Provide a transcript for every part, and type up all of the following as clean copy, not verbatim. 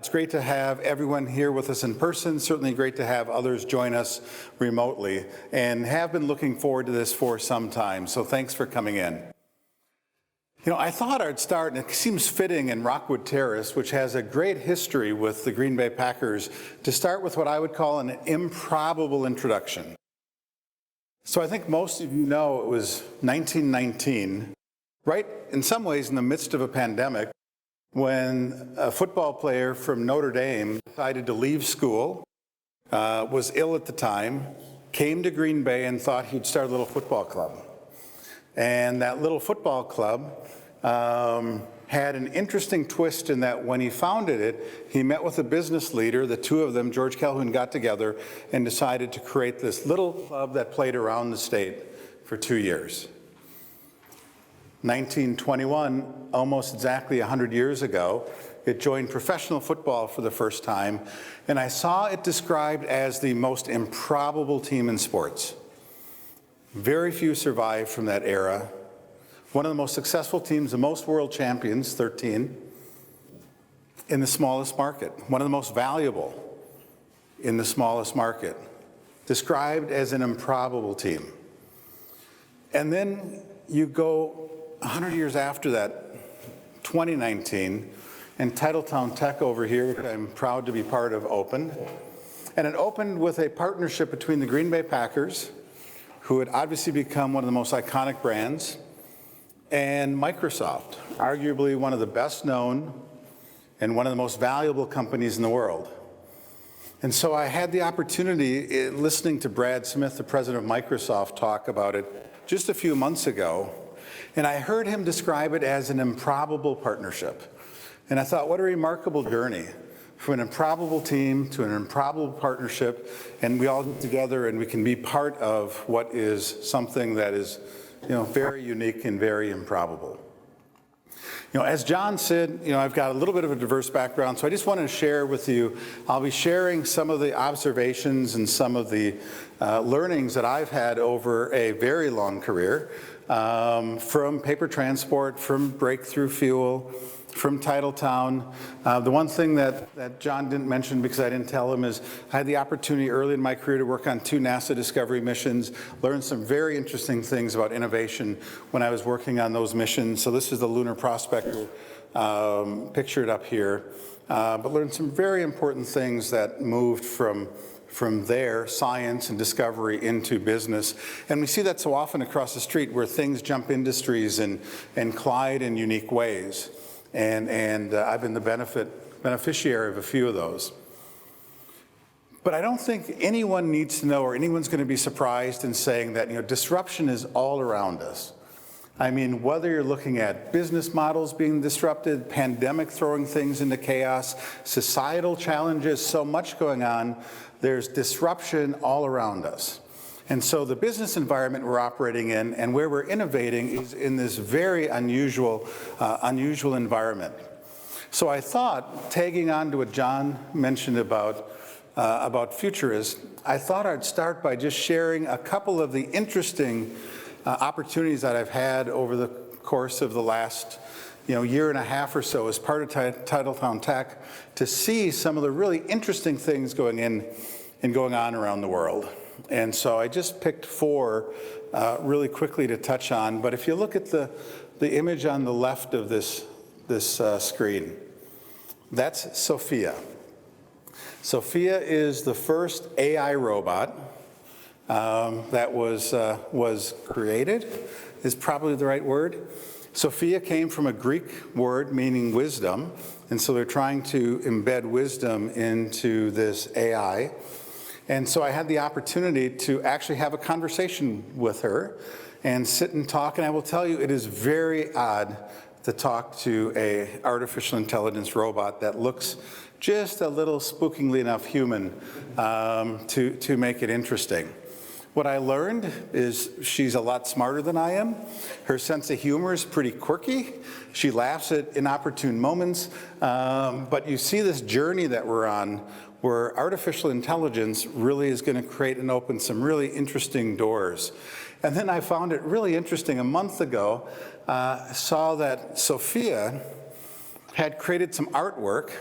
It's great to have everyone here with us in person, certainly great to have others join us remotely, and have been looking forward to this for some time, so thanks for coming in. You know, I thought I'd start, and it seems fitting in Rockwood Terrace, which has a great history with the Green Bay Packers, to start with what I would call an improbable introduction. So I think most of you know it was 1919, right in some ways in the midst of a pandemic, when a football player from Notre Dame decided to leave school, was ill at the time, came to Green Bay and thought he'd start a little football club. And that little football club had an interesting twist in that when he founded it, he met with a business leader. The two of them, George Calhoun, got together and decided to create this little club that played around the state for 2 years. 1921, almost exactly 100 years ago, it joined professional football for the first time, and I saw it described as the most improbable team in sports. Very few survived from that era. One of the most successful teams, the most world champions, 13, in the smallest market. One of the most valuable in the smallest market. Described as an improbable team. And then you go 100 years after that, 2019, and TitletownTech over here, which I'm proud to be part of, opened. And it opened with a partnership between the Green Bay Packers, who had obviously become one of the most iconic brands, and Microsoft, arguably one of the best known and one of the most valuable companies in the world. And so I had the opportunity, listening to Brad Smith, the president of Microsoft, talk about it just a few months ago, and I heard him describe it as an improbable partnership. And I thought, what a remarkable journey, from an improbable team to an improbable partnership, and we all get together and we can be part of what is something that is, very unique and very improbable. As John said, I've got a little bit of a diverse background, so I just wanted to share with you, I'll be sharing some of the observations and some of the learnings that I've had over a very long career, from paper transport, from breakthrough fuel, from Titletown. The one thing that John didn't mention, because I didn't tell him, is I had the opportunity early in my career to work on 2 NASA Discovery missions, learned some very interesting things about innovation when I was working on those missions. So this is the Lunar Prospector pictured up here, but learned some very important things that moved from there, science and discovery, into business. And we see that so often across the street, where things jump industries and collide in unique ways. And I've been the beneficiary of a few of those. But I don't think anyone needs to know, or anyone's going to be surprised in saying that, disruption is all around us. I mean, whether you're looking at business models being disrupted, pandemic throwing things into chaos, societal challenges, so much going on, there's disruption all around us. And so the business environment we're operating in and where we're innovating is in this very unusual environment. So I thought, tagging on to what John mentioned about futurists, I thought I'd start by just sharing a couple of the interesting opportunities that I've had over the course of the last year and a half or so as part of TitletownTech, to see some of the really interesting things going on around the world. And so I just picked 4 really quickly to touch on. But if you look at the image on the left of this screen, that's Sophia. Sophia is the first AI robot that was created, is probably the right word. Sophia came from a Greek word meaning wisdom, and so they're trying to embed wisdom into this AI. And so I had the opportunity to actually have a conversation with her and sit and talk, and I will tell you, it is very odd to talk to an artificial intelligence robot that looks just a little spookingly enough human to make it interesting. What I learned is she's a lot smarter than I am. Her sense of humor is pretty quirky. She laughs at inopportune moments, but you see this journey that we're on, where artificial intelligence really is going to create and open some really interesting doors. And then I found it really interesting. A month ago, saw that Sophia had created some artwork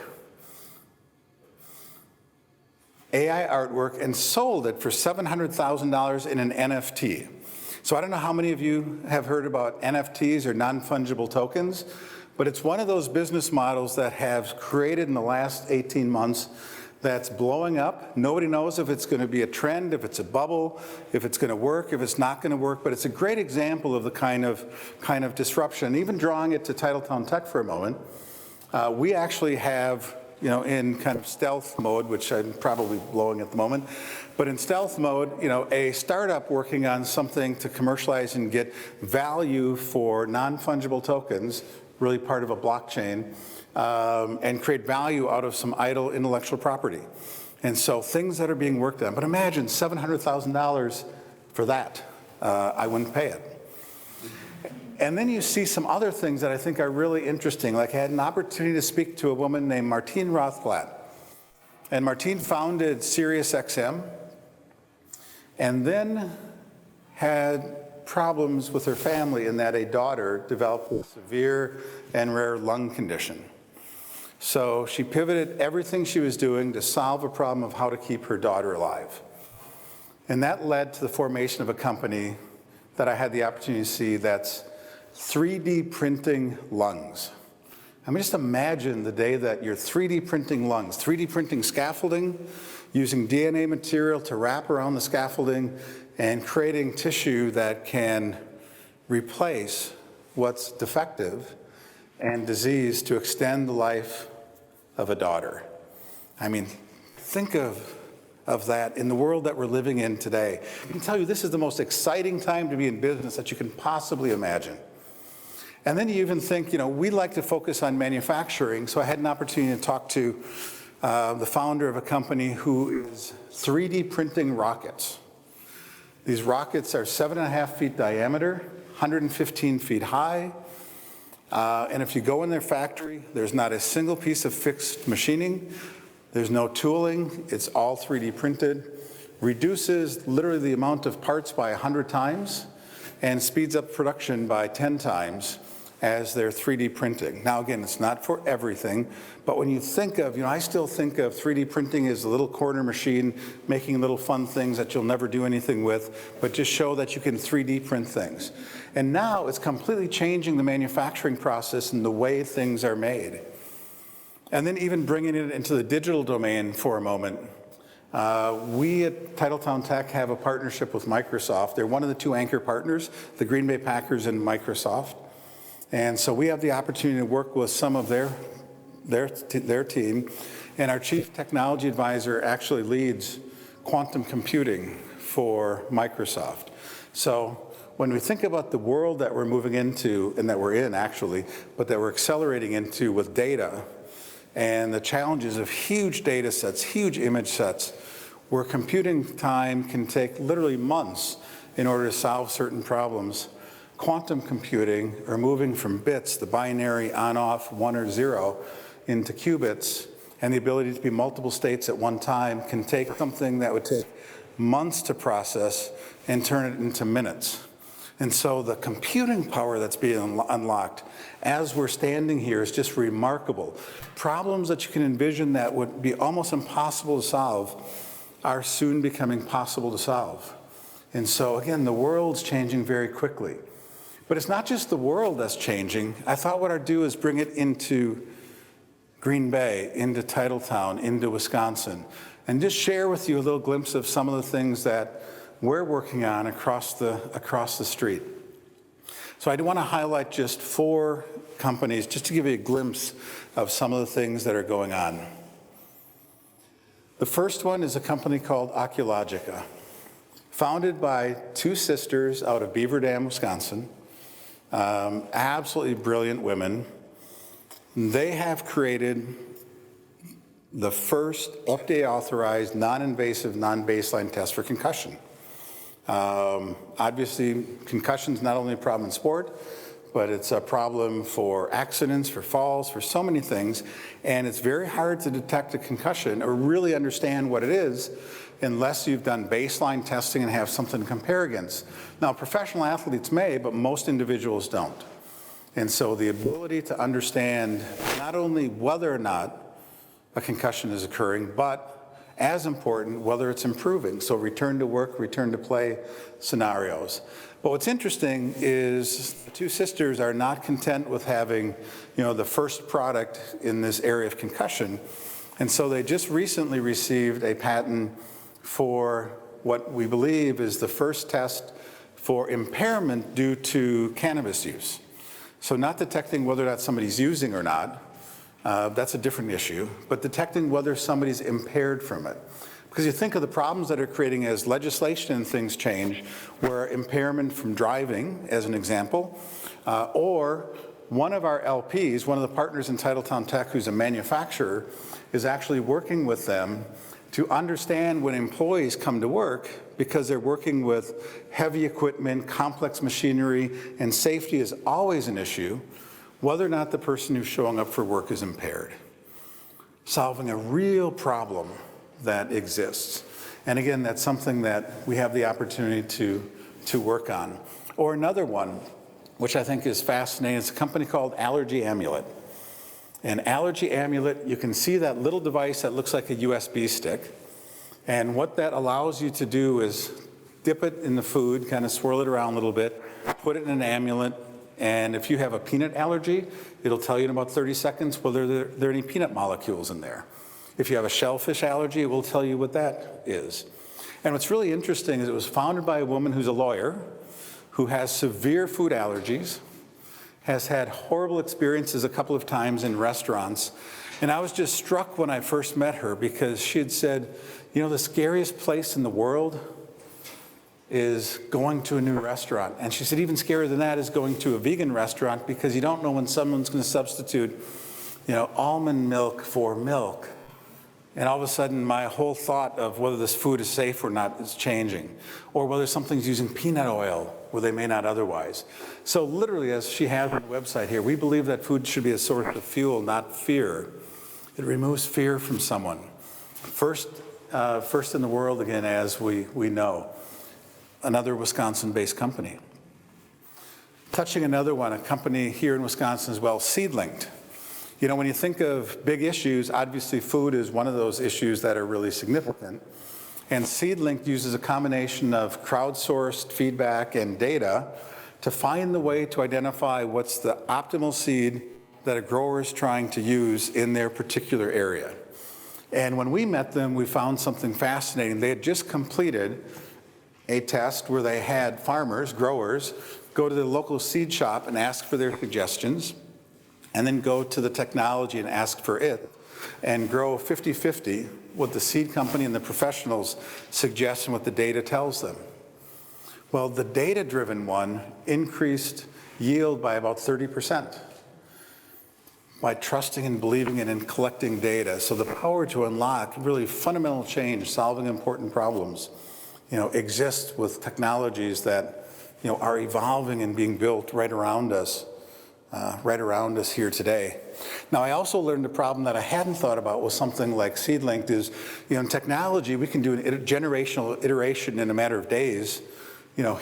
AI artwork and sold it for $700,000 in an NFT. So I don't know how many of you have heard about NFTs or non-fungible tokens, but it's one of those business models that have created in the last 18 months that's blowing up. Nobody knows if it's going to be a trend, if it's a bubble, if it's going to work, if it's not going to work, but it's a great example of the kind of disruption. Even drawing it to TitletownTech for a moment, we actually have, in kind of stealth mode, which I'm probably blowing at the moment, but in stealth mode, a startup working on something to commercialize and get value for non-fungible tokens, really part of a blockchain, and create value out of some idle intellectual property. And so things that are being worked on. But imagine $700,000 for that. I wouldn't pay it. And then you see some other things that I think are really interesting. Like I had an opportunity to speak to a woman named Martine Rothblatt. And Martine founded SiriusXM and then had problems with her family in that a daughter developed a severe and rare lung condition. So she pivoted everything she was doing to solve a problem of how to keep her daughter alive. And that led to the formation of a company that I had the opportunity to see that's 3D printing lungs. I mean, just imagine the day that you're 3D printing lungs, 3D printing scaffolding, using DNA material to wrap around the scaffolding and creating tissue that can replace what's defective and disease to extend the life of a daughter. I mean, think of that in the world that we're living in today. I can tell you this is the most exciting time to be in business that you can possibly imagine. And then you even think, we like to focus on manufacturing, so I had an opportunity to talk to the founder of a company who is 3D printing rockets. These rockets are 7.5 feet diameter, 115 feet high, and if you go in their factory, there's not a single piece of fixed machining, there's no tooling, it's all 3D printed, reduces literally the amount of parts by 100 times, and speeds up production by 10 times as they're 3D printing. Now again, it's not for everything, but when you think of, I still think of 3D printing as a little corner machine making little fun things that you'll never do anything with, but just show that you can 3D print things. And now it's completely changing the manufacturing process and the way things are made. And then even bringing it into the digital domain for a moment. We at TitletownTech have a partnership with Microsoft. They're one of the two anchor partners, the Green Bay Packers and Microsoft. And so we have the opportunity to work with some of their team. And our chief technology advisor actually leads quantum computing for Microsoft. So when we think about the world that we're moving into, and that we're in actually, but that we're accelerating into with data, and the challenges of huge data sets, huge image sets, where computing time can take literally months in order to solve certain problems. Quantum computing, or moving from bits, the binary on-off 1 or 0, into qubits, and the ability to be multiple states at one time can take something that would take months to process and turn it into minutes. And so the computing power that's being unlocked as we're standing here is just remarkable. Problems that you can envision that would be almost impossible to solve are soon becoming possible to solve. And so again, the world's changing very quickly. But it's not just the world that's changing. I thought what I'd do is bring it into Green Bay, into Titletown, into Wisconsin, and just share with you a little glimpse of some of the things that we're working on across the street. So I do want to highlight just 4 companies, just to give you a glimpse of some of the things that are going on. The first one is a company called Oculogica, founded by 2 sisters out of Beaver Dam, Wisconsin, absolutely brilliant women. They have created the first FDA-authorized, non-invasive, non-baseline test for concussion. Obviously, concussion is not only a problem in sport, but it's a problem for accidents, for falls, for so many things. And it's very hard to detect a concussion or really understand what it is unless you've done baseline testing and have something to compare against. Now, professional athletes may, but most individuals don't. And so the ability to understand not only whether or not a concussion is occurring, but as important, whether it's improving. So return to work, return to play scenarios. But what's interesting is the two sisters are not content with having, the first product in this area of concussion. And so they just recently received a patent for what we believe is the first test for impairment due to cannabis use. So not detecting whether or not somebody's using or not, that's a different issue, but detecting whether somebody's impaired from it. Because you think of the problems that are creating as legislation and things change, where impairment from driving, as an example, or one of our LPs, one of the partners in TitletownTech, who's a manufacturer, is actually working with them to understand when employees come to work, because they're working with heavy equipment, complex machinery, and safety is always an issue, whether or not the person who's showing up for work is impaired. Solving a real problem that exists. And again, that's something that we have the opportunity to work on. Or another one, which I think is fascinating, it's a company called Allergy Amulet. And Allergy Amulet, you can see that little device that looks like a USB stick. And what that allows you to do is dip it in the food, kind of swirl it around a little bit, put it in an amulet, and if you have a peanut allergy, it'll tell you in about 30 seconds whether there are any peanut molecules in there. If you have a shellfish allergy, it will tell you what that is. And what's really interesting is it was founded by a woman who's a lawyer, who has severe food allergies, has had horrible experiences a couple of times in restaurants. And I was just struck when I first met her, because she had said, the scariest place in the world is going to a new restaurant. And she said, even scarier than that is going to a vegan restaurant, because you don't know when someone's going to substitute, almond milk for milk. And all of a sudden, my whole thought of whether this food is safe or not is changing, or whether something's using peanut oil where they may not otherwise. So literally, as she has on the website here, we believe that food should be a source of fuel, not fear. It removes fear from someone. First in the world, again, as we know. Another Wisconsin-based company. Touching another one, a company here in Wisconsin as well, SeedLinked. When you think of big issues, obviously food is one of those issues that are really significant. And SeedLinked uses a combination of crowdsourced feedback and data to find the way to identify what's the optimal seed that a grower is trying to use in their particular area. And when we met them, we found something fascinating. They had just completed a test where they had farmers, growers, go to the local seed shop and ask for their suggestions, and then go to the technology and ask for it, and grow 50-50 what the seed company and the professionals suggest and what the data tells them. Well, the data-driven one increased yield by about 30% by trusting and believing in and collecting data. So the power to unlock really fundamental change, solving important problems, exists with technologies that, are evolving and being built right around us here today. Now, I also learned a problem that I hadn't thought about with something like SeedLinked is, in technology, we can do a generational iteration in a matter of days.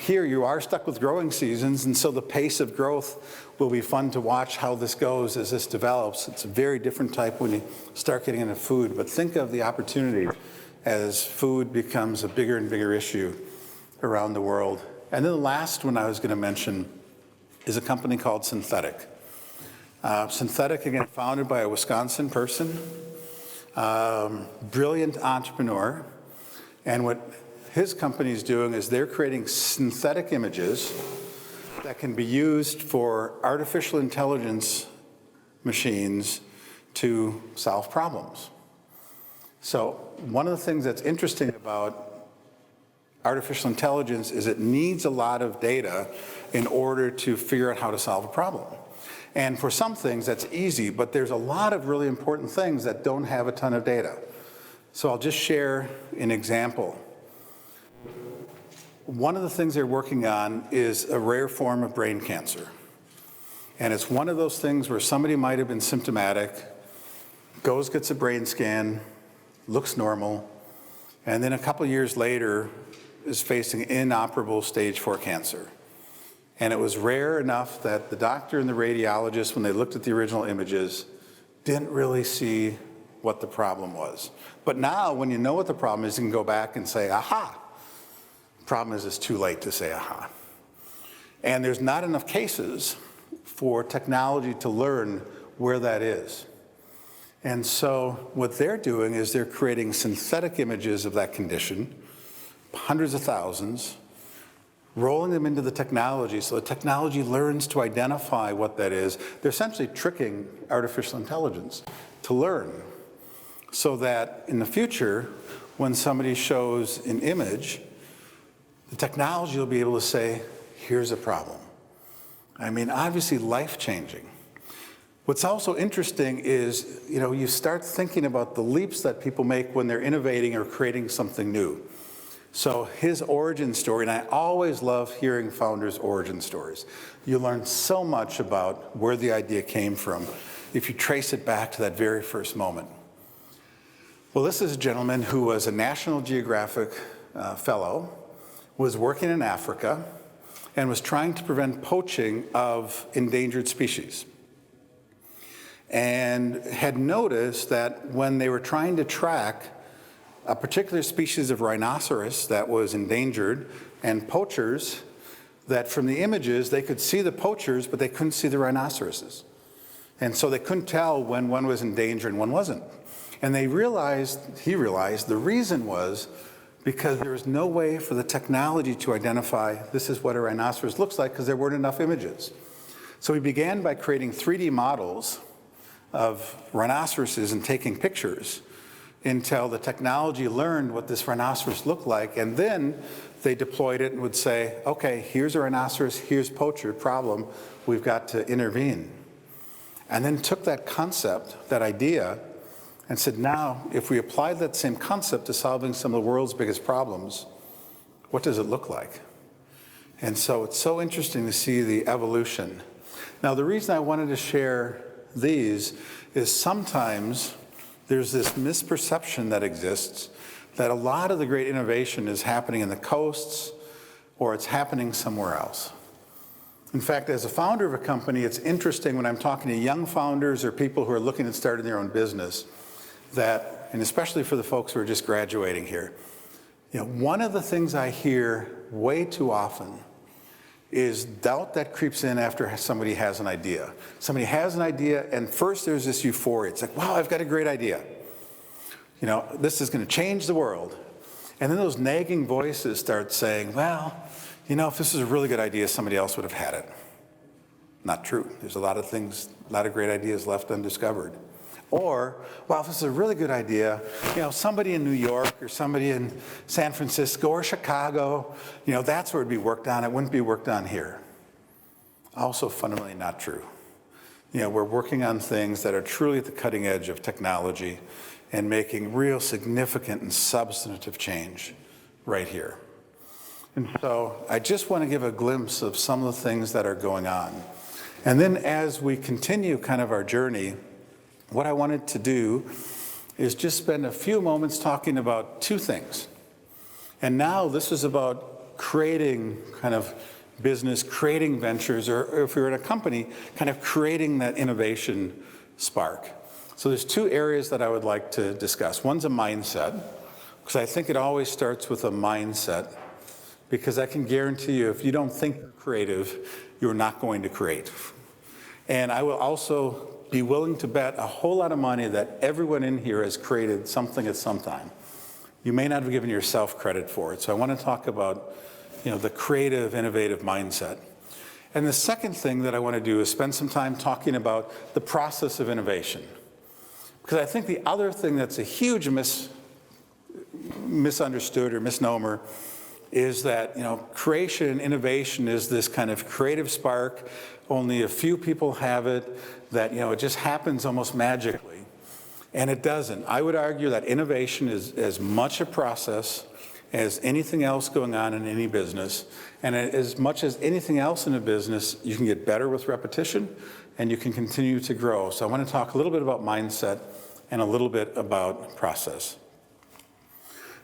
Here you are stuck with growing seasons, and so the pace of growth will be fun to watch how this goes as this develops. It's a very different type when you start getting into food, but think of the opportunity as food becomes a bigger and bigger issue around the world. And then the last one I was going to mention is a company called Synthetic. Synthetic, again, founded by a Wisconsin person, brilliant entrepreneur, and what his company is doing is they're creating synthetic images that can be used for artificial intelligence machines to solve problems. So one of the things that's interesting about artificial intelligence is it needs a lot of data in order to figure out how to solve a problem. And for some things that's easy, but there's a lot of really important things that don't have a ton of data. So I'll just share an example. One of the things they're working on is a rare form of brain cancer. And it's one of those things where somebody might have been symptomatic, goes, gets a brain scan, looks normal, and then a couple years later is facing inoperable stage 4 cancer. And it was rare enough that the doctor and the radiologist, when they looked at the original images, didn't really see what the problem was. But now, when you know what the problem is, you can go back and say, aha. Problem is, it's too late to say aha. And there's not enough cases for technology to learn where that is. And so what they're doing is they're creating synthetic images of that condition, hundreds of thousands, rolling them into the technology so the technology learns to identify what that is. They're essentially tricking artificial intelligence to learn so that in the future, when somebody shows an image, the technology will be able to say, here's a problem. I mean, obviously life-changing. What's also interesting is, you start thinking about the leaps that people make when they're innovating or creating something new. So his origin story, and I always love hearing founders' origin stories. You learn so much about where the idea came from if you trace it back to that very first moment. Well, this is a gentleman who was a National Geographic fellow, was working in Africa, and was trying to prevent poaching of endangered species. And had noticed that when they were trying to track a particular species of rhinoceros that was endangered, and poachers, that from the images, they could see the poachers, but they couldn't see the rhinoceroses. And so they couldn't tell when one was in danger and one wasn't. And he realized the reason was because there was no way for the technology to identify this is what a rhinoceros looks like because there weren't enough images. So he began by creating 3D models of rhinoceroses and taking pictures until the technology learned what this rhinoceros looked like, and then they deployed it and would say, okay, here's a rhinoceros, here's poacher, problem, we've got to intervene. And then took that concept, that idea, and said, now, if we apply that same concept to solving some of the world's biggest problems, what does it look like? And so it's so interesting to see the evolution. Now, the reason I wanted to share these is sometimes there's this misperception that exists that a lot of the great innovation is happening in the coasts or it's happening somewhere else. In fact, as a founder of a company, it's interesting when I'm talking to young founders or people who are looking at starting their own business that, and especially for the folks who are just graduating here, one of the things I hear way too often is doubt that creeps in after somebody has an idea. Somebody has an idea, and first there's this euphoria. It's like, wow, I've got a great idea. This is going to change the world. And then those nagging voices start saying, well, if this is a really good idea, somebody else would have had it. Not true. There's a lot of things, a lot of great ideas left undiscovered. Or, well, if this is a really good idea, somebody in New York or somebody in San Francisco or Chicago, that's where it'd be worked on. It wouldn't be worked on here. Also fundamentally not true. We're working on things that are truly at the cutting edge of technology and making real significant and substantive change right here. And so I just want to give a glimpse of some of the things that are going on. And then as we continue kind of our journey, what I wanted to do is just spend a few moments talking about two things. And now this is about creating kind of business, creating ventures, or if you're in a company, kind of creating that innovation spark. So there's two areas that I would like to discuss. One's a mindset, because I think it always starts with a mindset, because I can guarantee you if you don't think creative, you're not going to create. And I will also be willing to bet a whole lot of money that everyone in here has created something at some time. You may not have given yourself credit for it. So I want to talk about, the creative, innovative mindset. And the second thing that I want to do is spend some time talking about the process of innovation. Because I think the other thing that's a huge misunderstood or misnomer is that, creation and innovation is this kind of creative spark. Only a few people have it, that, it just happens almost magically. And it doesn't. I would argue that innovation is as much a process as anything else going on in any business. And as much as anything else in a business, you can get better with repetition and you can continue to grow. So I want to talk a little bit about mindset and a little bit about process.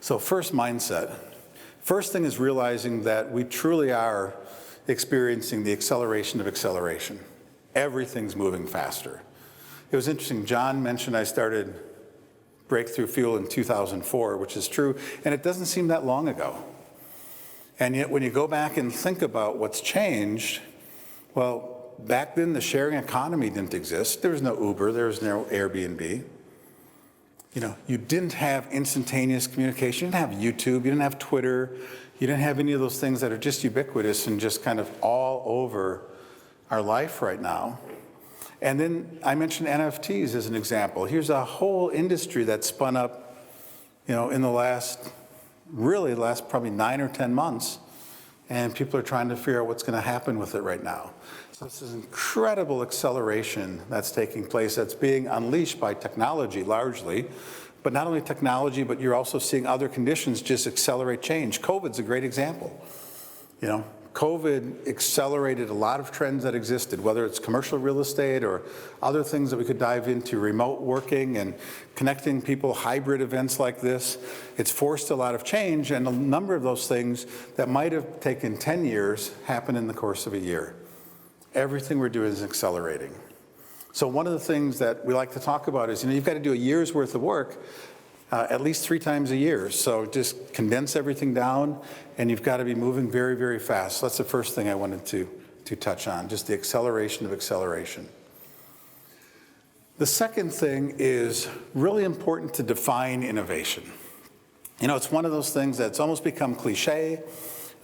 So first, mindset. First thing is realizing that we truly are experiencing the acceleration of acceleration. Everything's moving faster. It was interesting, John mentioned I started breakthrough fuel in 2004, which is true, and it doesn't seem that long ago. And yet when you go back and think about what's changed, well, back then the sharing economy didn't exist. There was no Uber, there was no Airbnb. You know, you didn't have instantaneous communication, you didn't have YouTube, you didn't have Twitter, you didn't have any of those things that are just ubiquitous and just kind of all over our life right now. And then I mentioned NFTs as an example. Here's a whole industry that spun up, you know, in the last probably 9 or 10 months, and people are trying to figure out what's going to happen with it right now. So this is incredible acceleration that's taking place, that's being unleashed by technology largely, but not only technology, but you're also seeing other conditions just accelerate change. COVID's a great example. You know, COVID accelerated a lot of trends that existed, whether it's commercial real estate or other things that we could dive into, remote working and connecting people, hybrid events like this. It's forced a lot of change, and a number of those things that might have taken 10 years happen in the course of a year. Everything we're doing is accelerating. So one of the things that we like to talk about is, you know, you've got to do a year's worth of work at least 3 times a year. So just condense everything down, and you've got to be moving very, very fast. So that's the first thing I wanted to touch on, just the acceleration of acceleration. The second thing is really important to define innovation. You know, it's one of those things that's almost become cliche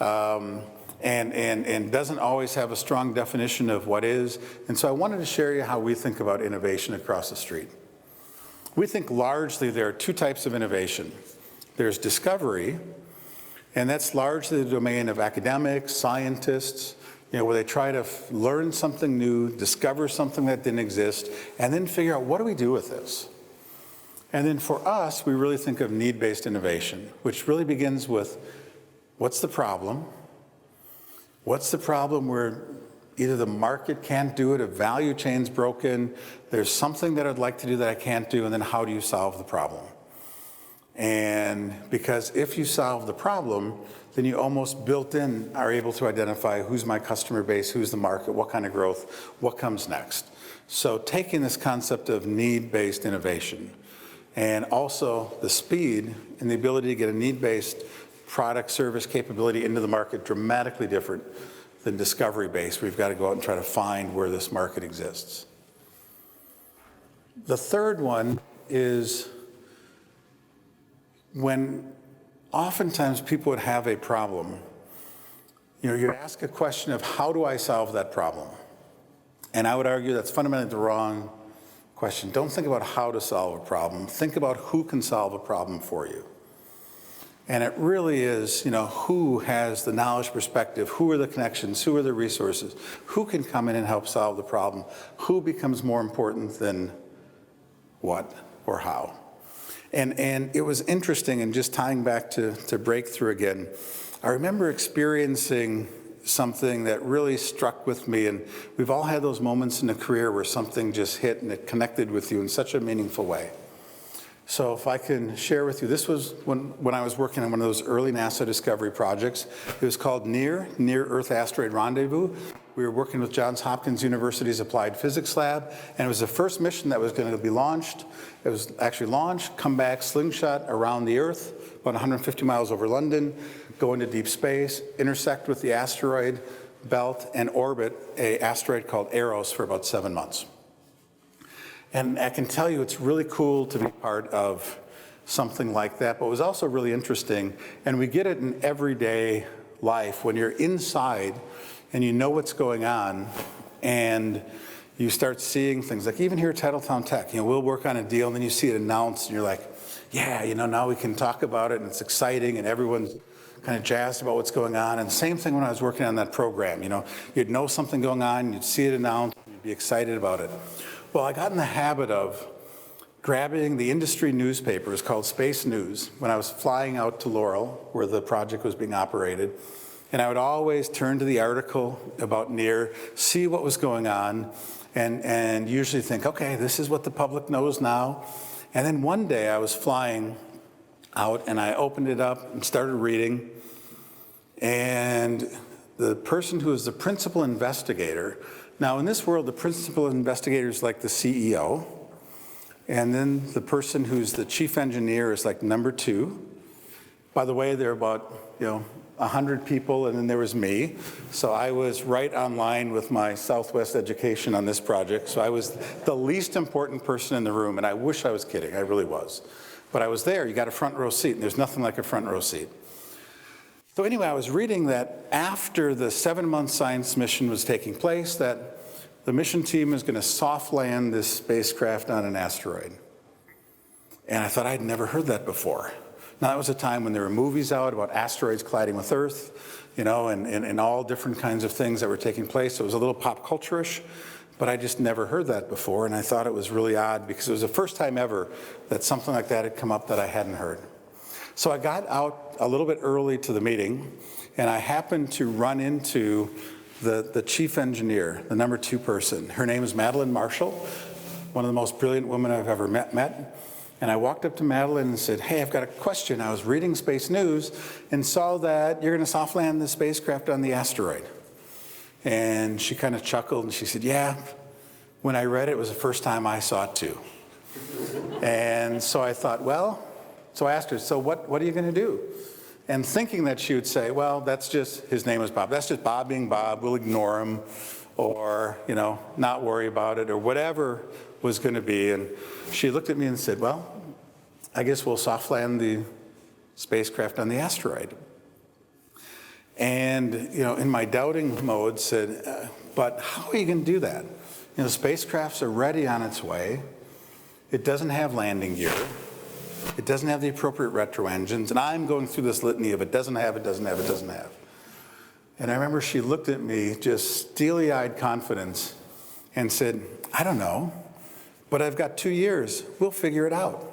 and doesn't always have a strong definition of what is. And so I wanted to share you how we think about innovation across the street. We think largely there are 2 types of innovation. There's discovery, and that's largely the domain of academics, scientists, you know, where they try to learn something new, discover something that didn't exist, and then figure out, what do we do with this? And then for us, we really think of need-based innovation, which really begins with, what's the problem? What's the problem where either the market can't do it, a value chain's broken, there's something that I'd like to do that I can't do, and then how do you solve the problem? And because if you solve the problem, then you almost built in are able to identify who's my customer base, who's the market, what kind of growth, what comes next. So taking this concept of need-based innovation and also the speed and the ability to get a need-based product, service, capability into the market dramatically different than discovery-based. We've got to go out and try to find where this market exists. The third one is when oftentimes people would have a problem, you know, you ask a question of, how do I solve that problem? And I would argue that's fundamentally the wrong question. Don't think about how to solve a problem. Think about who can solve a problem for you. And it really is, you know, who has the knowledge perspective, who are the connections, who are the resources, who can come in and help solve the problem, who becomes more important than what or how. And it was interesting, and just tying back to breakthrough again, I remember experiencing something that really struck with me, and we've all had those moments in a career where something just hit and it connected with you in such a meaningful way. So if I can share with you, this was when I was working on one of those early NASA discovery projects. It was called Near Earth Asteroid Rendezvous. We were working with Johns Hopkins University's Applied Physics Lab, and it was the first mission that was going to be launched. It was actually launched, come back, slingshot around the Earth, about 150 miles over London, go into deep space, intersect with the asteroid belt, and orbit an asteroid called Eros for about 7 months. And I can tell you it's really cool to be part of something like that, but it was also really interesting, and we get it in everyday life when you're inside and you know what's going on, and you start seeing things like even here at TitletownTech, you know, we'll work on a deal and then you see it announced and you're like, yeah, you know, now we can talk about it and it's exciting and everyone's kind of jazzed about what's going on. And same thing when I was working on that program, you know, you'd know something going on, you'd see it announced, you'd be excited about it. Well, I got in the habit of grabbing the industry newspaper, it's called Space News, when I was flying out to Laurel, where the project was being operated. And I would always turn to the article about Near, see what was going on, and usually think, okay, this is what the public knows now. And then one day I was flying out and I opened it up and started reading. And the person who was the principal investigator, now in this world, the principal investigator is like the CEO. And then the person who's the chief engineer is like number 2. By the way, there are about, 100 people, and then there was me. So I was right on line with my Southwest education on this project. So I was the least important person in the room, and I wish I was kidding, I really was. But I was there, you got a front row seat, and there's nothing like a front row seat. So anyway, I was reading that after the 7-month science mission was taking place, that the mission team is going to soft land this spacecraft on an asteroid. And I thought I'd never heard that before. Now, that was a time when there were movies out about asteroids colliding with Earth, and all different kinds of things that were taking place. So it was a little pop culture-ish, but I just never heard that before. And I thought it was really odd because it was the first time ever that something like that had come up that I hadn't heard. So I got out a little bit early to the meeting, and I happened to run into the chief engineer, the number 2 person. Her name is Madeline Marshall, one of the most brilliant women I've ever met. And I walked up to Madeline and said, hey, I've got a question. I was reading Space News and saw that you're going to soft land the spacecraft on the asteroid. And she kind of chuckled and she said, yeah, when I read it, it was the first time I saw it too. And so I thought, so I asked her, so what are you going to do? And thinking that she would say, well, that's just, his name was Bob. That's just Bob being Bob. We'll ignore him or, not worry about it or whatever was going to be. And she looked at me and said, well, I guess we'll soft land the spacecraft on the asteroid. And, in my doubting mode said, but how are you going to do that? The spacecraft's already on its way. It doesn't have landing gear. It doesn't have the appropriate retro engines, and I'm going through this litany of it doesn't have. And I remember she looked at me, just steely-eyed confidence, and said, I don't know, but I've got 2 years. We'll figure it out.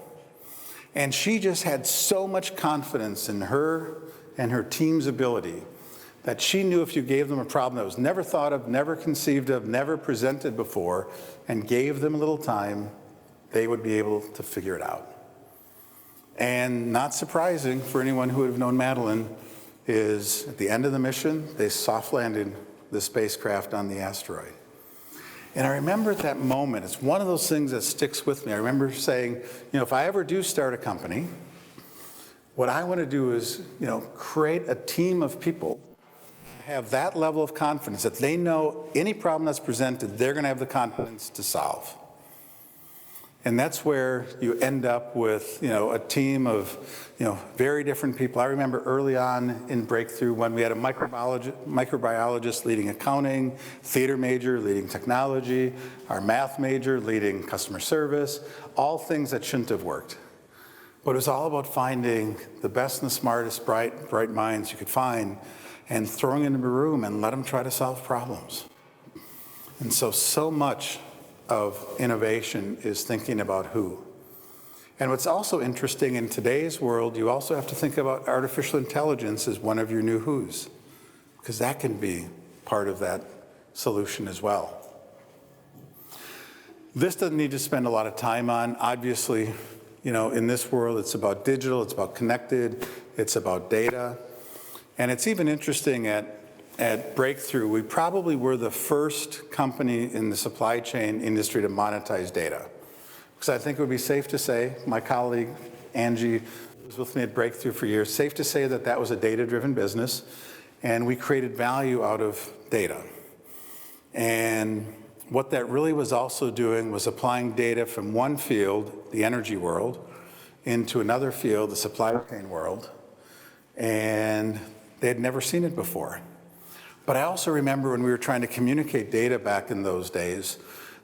And she just had so much confidence in her and her team's ability that she knew if you gave them a problem that was never thought of, never conceived of, never presented before, and gave them a little time, they would be able to figure it out. And not surprising for anyone who would have known Madeline is at the end of the mission, they soft landed the spacecraft on the asteroid. And I remember at that moment, it's one of those things that sticks with me. I remember saying, if I ever do start a company, what I want to do is, create a team of people, have that level of confidence that they know any problem that's presented, they're going to have the confidence to solve. And that's where you end up with, a team of, very different people. I remember early on in Breakthrough when we had a microbiologist leading accounting, theater major leading technology, our math major leading customer service, all things that shouldn't have worked. But it was all about finding the best and the smartest, bright minds you could find and throwing them in a room and let them try to solve problems. And so much of innovation is thinking about who. And what's also interesting in today's world, you also have to think about artificial intelligence as one of your new who's, because that can be part of that solution as well. This doesn't need to spend a lot of time on. Obviously, in this world, it's about digital, it's about connected, it's about data. And it's even interesting at Breakthrough, we probably were the first company in the supply chain industry to monetize data. Because I think it would be safe to say, my colleague Angie was with me at Breakthrough for years, safe to say that that was a data-driven business, and we created value out of data. And what that really was also doing was applying data from one field, the energy world, into another field, the supply chain world, and they had never seen it before. But I also remember when we were trying to communicate data back in those days,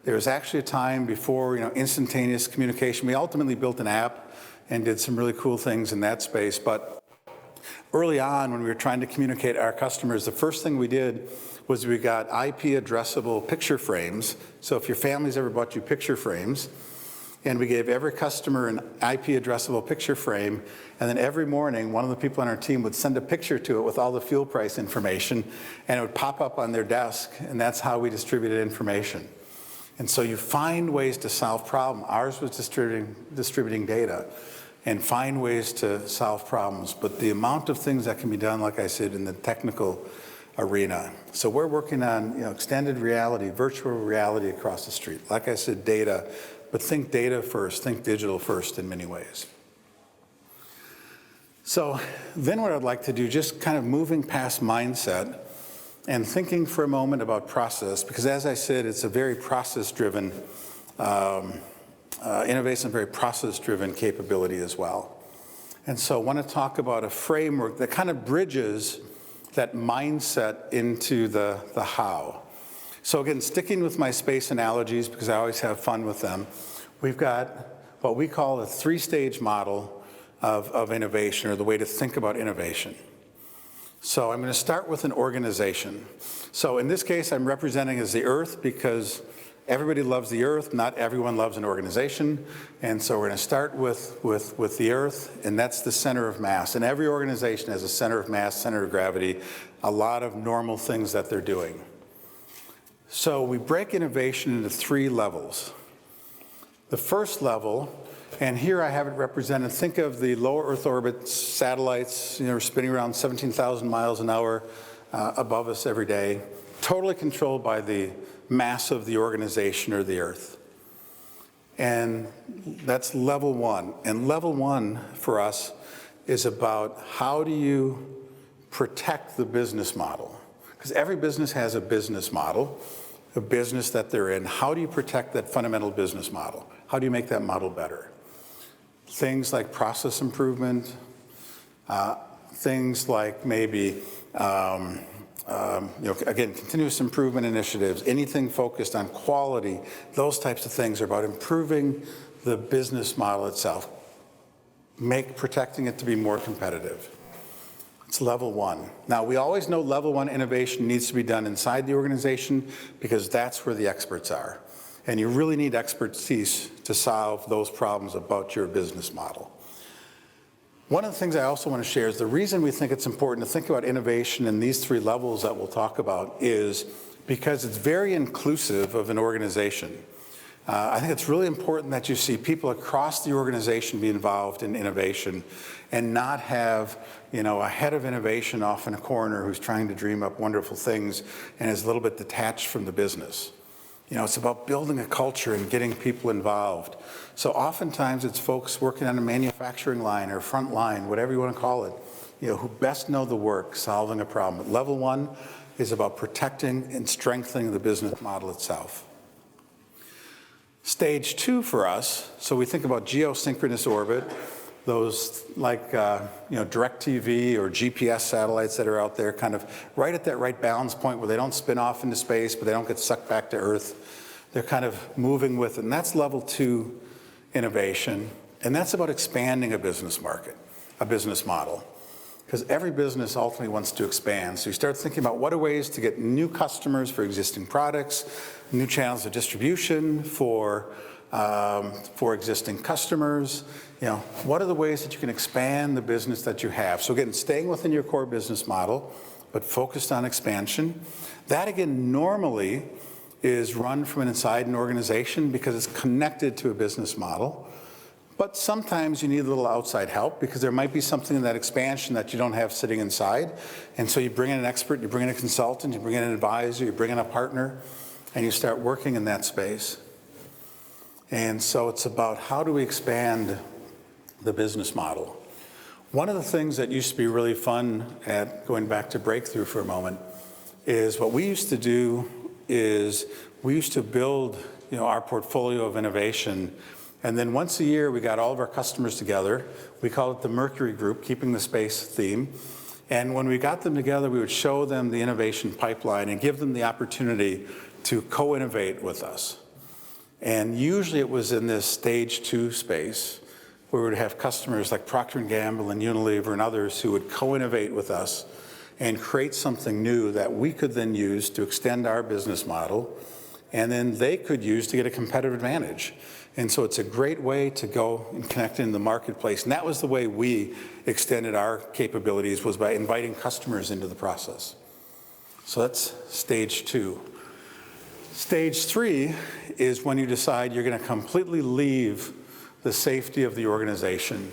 there was actually a time before, instantaneous communication. We ultimately built an app and did some really cool things in that space. But early on, when we were trying to communicate our customers, the first thing we did was we got IP addressable picture frames. So if your family's ever bought you picture frames, and we gave every customer an IP addressable picture frame, and then every morning, one of the people on our team would send a picture to it with all the fuel price information, and it would pop up on their desk, and that's how we distributed information. And so you find ways to solve problems. Ours was distributing data, and find ways to solve problems. But the amount of things that can be done, like I said, in the technical arena. So we're working on extended reality, virtual reality across the street. Like I said, data, but think data first, think digital first in many ways. So then what I'd like to do, just kind of moving past mindset and thinking for a moment about process, because as I said, it's a very process-driven, innovation, very process-driven capability as well. And so I want to talk about a framework that kind of bridges that mindset into the how. So again, sticking with my space analogies, because I always have fun with them, we've got what we call a three-stage model of innovation, or the way to think about innovation. So I'm going to start with an organization. So in this case, I'm representing as the Earth, because everybody loves the Earth, not everyone loves an organization. And so we're going to start with the Earth, and that's the center of mass. And every organization has a center of mass, center of gravity, a lot of normal things that they're doing. So we break innovation into three levels. The first level, and here I have it represented, think of the low Earth orbit satellites, spinning around 17,000 miles an hour above us every day, totally controlled by the mass of the organization or the Earth. And that's level one. And level one for us is about how do you protect the business model? Because every business has a business model, a business that they're in. How do you protect that fundamental business model? How do you make that model better? Things like process improvement, things like maybe, again, continuous improvement initiatives, anything focused on quality, those types of things are about improving the business model itself, protecting it to be more competitive. It's level one. Now, we always know level one innovation needs to be done inside the organization, because that's where the experts are. And you really need expertise to solve those problems about your business model. One of the things I also want to share is the reason we think it's important to think about innovation in these three levels that we'll talk about is because it's very inclusive of an organization. I think it's really important that you see people across the organization be involved in innovation and not have, a head of innovation off in a corner who's trying to dream up wonderful things and is a little bit detached from the business. It's about building a culture and getting people involved. So oftentimes it's folks working on a manufacturing line or front line, whatever you want to call it, who best know the work, solving a problem. But level one is about protecting and strengthening the business model itself. Stage two for us, so we think about geosynchronous orbit, those like direct TV or GPS satellites that are out there kind of right at that right balance point where they don't spin off into space, but they don't get sucked back to Earth. They're kind of moving with it, and that's level two innovation. And that's about expanding a business market, a business model. Because every business ultimately wants to expand. So you start thinking about what are ways to get new customers for existing products, new channels of distribution for existing customers. What are the ways that you can expand the business that you have? So again, staying within your core business model, but focused on expansion. That again, normally is run from inside an organization because it's connected to a business model. But sometimes you need a little outside help because there might be something in that expansion that you don't have sitting inside. And so you bring in an expert, you bring in a consultant, you bring in an advisor, you bring in a partner, and you start working in that space. And so it's about how do we expand the business model. One of the things that used to be really fun at going back to Breakthrough for a moment is what we used to do is we used to build our portfolio of innovation. And then once a year, we got all of our customers together. We call it the Mercury Group, keeping the space theme. And when we got them together, we would show them the innovation pipeline and give them the opportunity to co-innovate with us. And usually it was in this stage two space where we would have customers like Procter & Gamble and Unilever and others who would co-innovate with us and create something new that we could then use to extend our business model, and then they could use to get a competitive advantage. And so it's a great way to go and connect in the marketplace. And that was the way we extended our capabilities, was by inviting customers into the process. So that's stage two. Stage three is when you decide you're going to completely leave the safety of the organization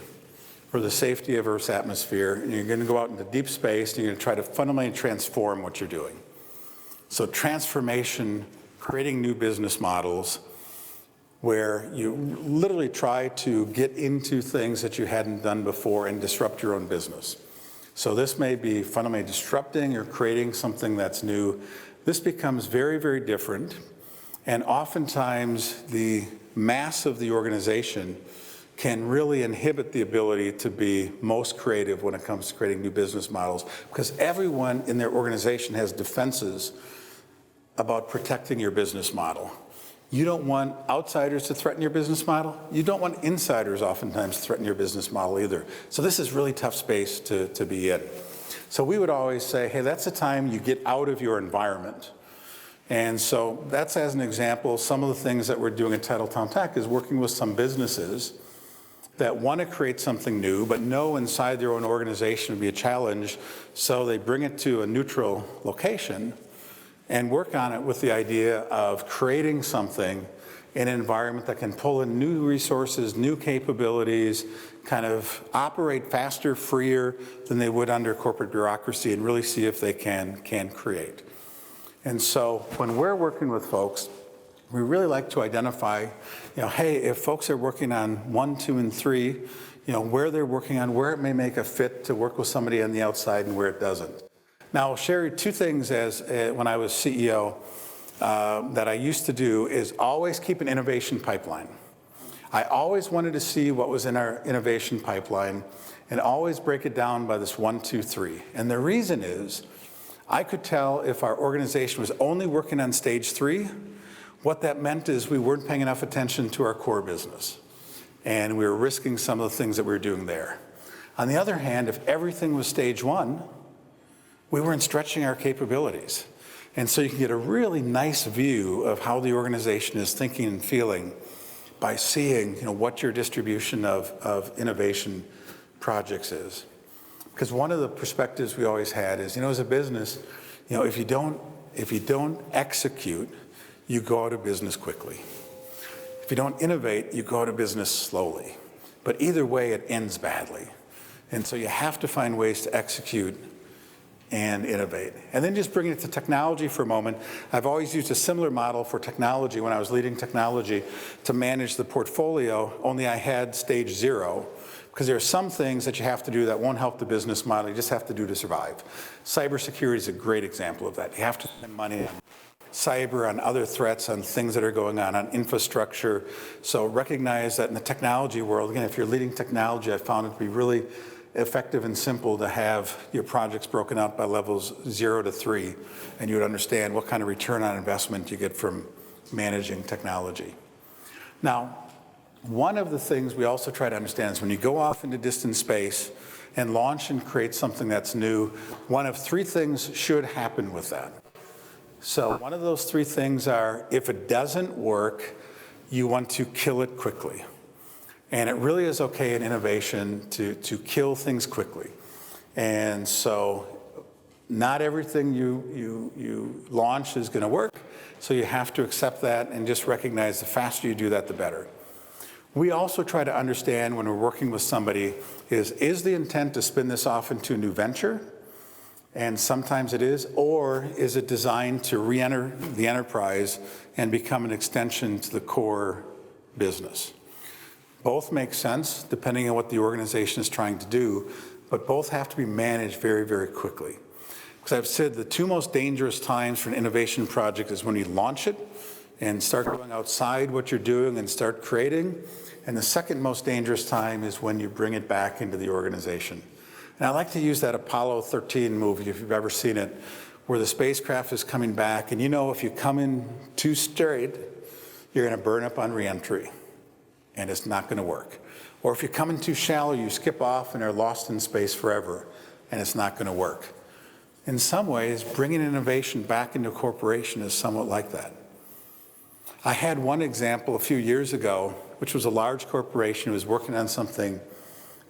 or the safety of Earth's atmosphere, and you're going to go out into deep space, and you're going to try to fundamentally transform what you're doing. So transformation, creating new business models, where you literally try to get into things that you hadn't done before and disrupt your own business. So this may be fundamentally disrupting or creating something that's new. This becomes very, very different, and oftentimes the mass of the organization can really inhibit the ability to be most creative when it comes to creating new business models, because everyone in their organization has defenses about protecting your business model. You don't want outsiders to threaten your business model. You don't want insiders oftentimes to threaten your business model either. So this is really tough space to be in. So we would always say, hey, that's the time you get out of your environment. And so that's, as an example, some of the things that we're doing at TitletownTech is working with some businesses that want to create something new, but know inside their own organization would be a challenge, so they bring it to a neutral location and work on it with the idea of creating something in an environment that can pull in new resources, new capabilities, kind of operate faster, freer than they would under corporate bureaucracy, and really see if they can create. And so when we're working with folks, we really like to identify, hey, if folks are working on 1, 2, and 3, where they're working on, where it may make a fit to work with somebody on the outside and where it doesn't. Now, I'll share 2 things as when I was CEO that I used to do is always keep an innovation pipeline. I always wanted to see what was in our innovation pipeline and always break it down by this 1, 2, 3. And the reason is I could tell if our organization was only working on stage 3, what that meant is we weren't paying enough attention to our core business, and we were risking some of the things that we were doing there. On the other hand, if everything was stage 1, we weren't stretching our capabilities. And so you can get a really nice view of how the organization is thinking and feeling by seeing what your distribution of innovation projects is. Because one of the perspectives we always had is, as a business, if you don't execute, you go out of business quickly. If you don't innovate, you go out of business slowly. But either way, it ends badly. And so you have to find ways to execute and innovate. And then just bringing it to technology for a moment, I've always used a similar model for technology when I was leading technology to manage the portfolio, only I had stage 0, because there are some things that you have to do that won't help the business model, you just have to do to survive. Cybersecurity is a great example of that. You have to spend money on cyber, on other threats, on things that are going on infrastructure. So recognize that in the technology world, again, if you're leading technology, I found it to be really effective and simple to have your projects broken out by levels 0 to 3, and you would understand what kind of return on investment you get from managing technology. Now, one of the things we also try to understand is when you go off into distant space and launch and create something that's new, one of 3 things should happen with that. So one of those 3 things are, if it doesn't work, you want to kill it quickly. And it really is okay in innovation to kill things quickly. And so not everything you launch is going to work, so you have to accept that and just recognize the faster you do that, the better. We also try to understand when we're working with somebody is the intent to spin this off into a new venture? And sometimes it is, or is it designed to re-enter the enterprise and become an extension to the core business? Both make sense depending on what the organization is trying to do, but both have to be managed very, very quickly. Because I've said the 2 most dangerous times for an innovation project is when you launch it and start going outside what you're doing and start creating. And the second most dangerous time is when you bring it back into the organization. And I like to use that Apollo 13 movie, if you've ever seen it, where the spacecraft is coming back, and if you come in too straight, you're going to burn up on reentry, and it's not going to work. Or if you come in too shallow, you skip off and are lost in space forever, and it's not going to work. In some ways, bringing innovation back into a corporation is somewhat like that. I had one example a few years ago, which was a large corporation who was working on something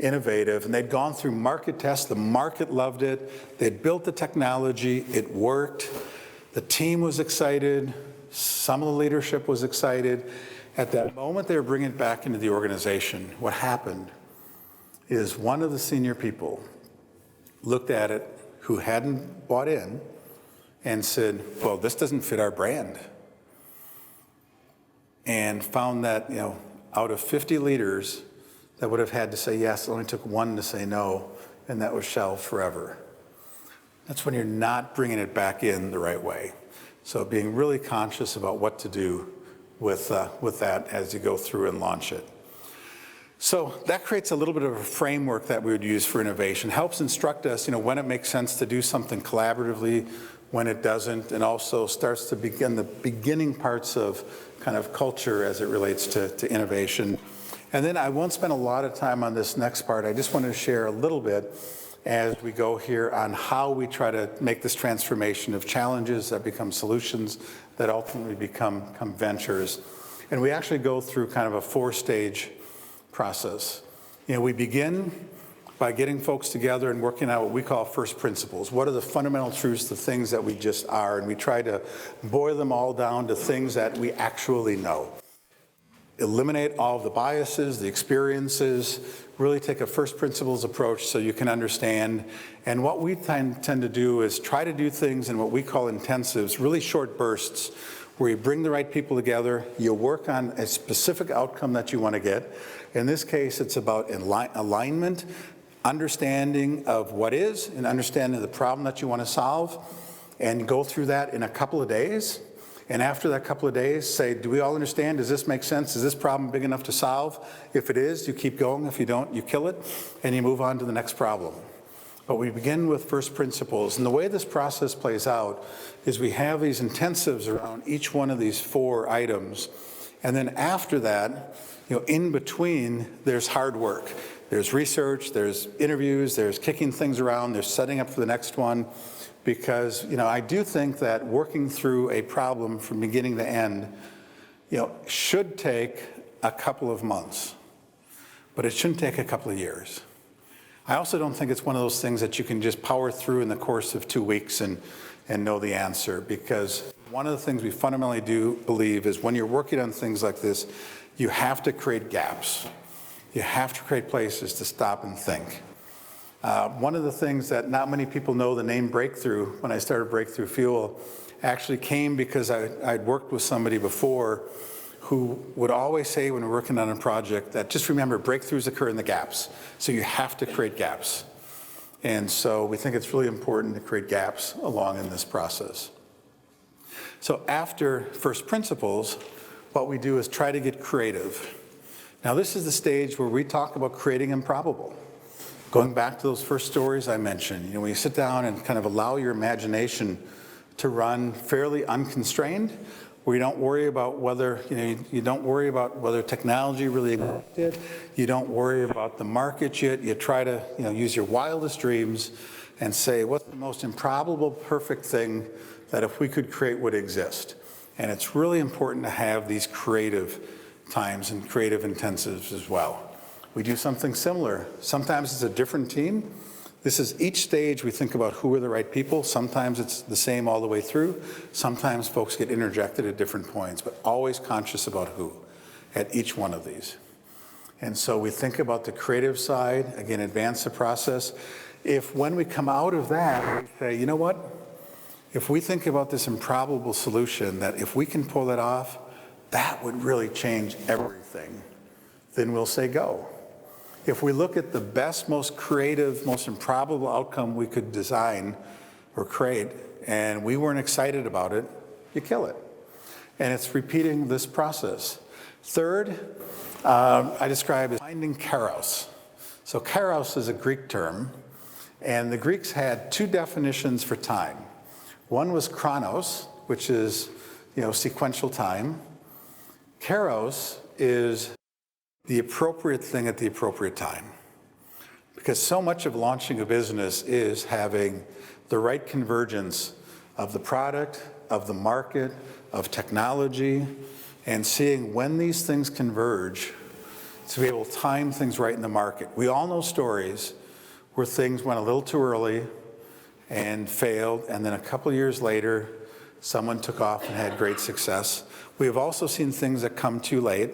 innovative, and they'd gone through market tests. The market loved it. They'd built the technology. It worked. The team was excited. Some of the leadership was excited. At that moment they were bringing it back into the organization, what happened is one of the senior people looked at it who hadn't bought in and said, well, this doesn't fit our brand. and found that, out of 50 leaders that would have had to say yes, it only took one to say no, and that was shelved forever. That's when you're not bringing it back in the right way. So being really conscious about what to do with that as you go through and launch it. So that creates a little bit of a framework that we would use for innovation, helps instruct us, when it makes sense to do something collaboratively, when it doesn't, and also starts to begin the beginning parts of kind of culture as it relates to innovation. And then I won't spend a lot of time on this next part. I just wanted to share a little bit as we go here on how we try to make this transformation of challenges that become solutions that ultimately become ventures. And we actually go through kind of a 4-stage process. We begin by getting folks together and working out what we call first principles. What are the fundamental truths, the things that we just are? And we try to boil them all down to things that we actually know. Eliminate all of the biases, the experiences, really take a first principles approach so you can understand. And what we tend to do is try to do things in what we call intensives, really short bursts, where you bring the right people together, you work on a specific outcome that you want to get. In this case, it's about alignment, understanding of what is, and understanding the problem that you want to solve, and go through that in a couple of days. And after that couple of days, say, do we all understand? Does this make sense? Is this problem big enough to solve? If it is, you keep going. If you don't, you kill it, and you move on to the next problem. But we begin with first principles. And the way this process plays out is we have these intensives around each one of these 4 items. And then after that, in between, there's hard work. There's research, there's interviews, there's kicking things around, there's setting up for the next one. Because, I do think that working through a problem from beginning to end, should take a couple of months, but it shouldn't take a couple of years. I also don't think it's one of those things that you can just power through in the course of 2 weeks and know the answer, because one of the things we fundamentally do believe is when you're working on things like this, you have to create gaps. You have to create places to stop and think. One of the things that not many people know, the name Breakthrough, when I started Breakthrough Fuel, actually came because I'd worked with somebody before who would always say when we're working on a project that just remember, breakthroughs occur in the gaps. So you have to create gaps. And so we think it's really important to create gaps along in this process. So after first principles, what we do is try to get creative. Now this is the stage where we talk about creating improbable. Going back to those first stories I mentioned, when you sit down and kind of allow your imagination to run fairly unconstrained, where you don't worry about whether, you don't worry about whether technology really existed, you don't worry about the market yet, you try to, use your wildest dreams and say, what's the most improbable, perfect thing that if we could create would exist? And it's really important to have these creative times and creative intensives as well. We do something similar. Sometimes it's a different team. This is each stage we think about who are the right people. Sometimes it's the same all the way through. Sometimes folks get interjected at different points, but always conscious about who at each one of these. And so we think about the creative side, again, advance the process. If when we come out of that, we say, you know what? If we think about this improbable solution, that if we can pull it off, that would really change everything, then we'll say go. If we look at the best, most creative, most improbable outcome we could design or create, and we weren't excited about it, you kill it. And it's repeating this process. Third, I describe as finding kairos. So kairos is a Greek term, and the Greeks had 2 definitions for time. One was chronos, which is, sequential time. Kairos is the appropriate thing at the appropriate time. Because so much of launching a business is having the right convergence of the product, of the market, of technology, and seeing when these things converge to be able to time things right in the market. We all know stories where things went a little too early and failed, and then a couple years later, someone took off and had great success. We have also seen things that come too late.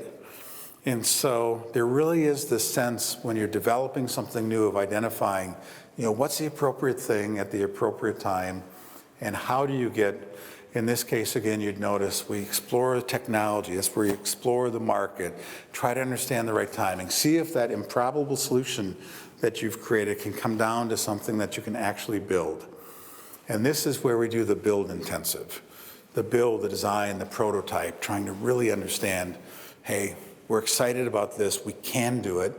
And so there really is this sense when you're developing something new of identifying, what's the appropriate thing at the appropriate time, and how do you get In this case, again, you'd notice we explore the technology. That's where you explore the market, try to understand the right timing, see if that improbable solution that you've created can come down to something that you can actually build. And this is where we do the build intensive, the build, the design, the prototype, trying to really understand, hey, we're excited about this, we can do it,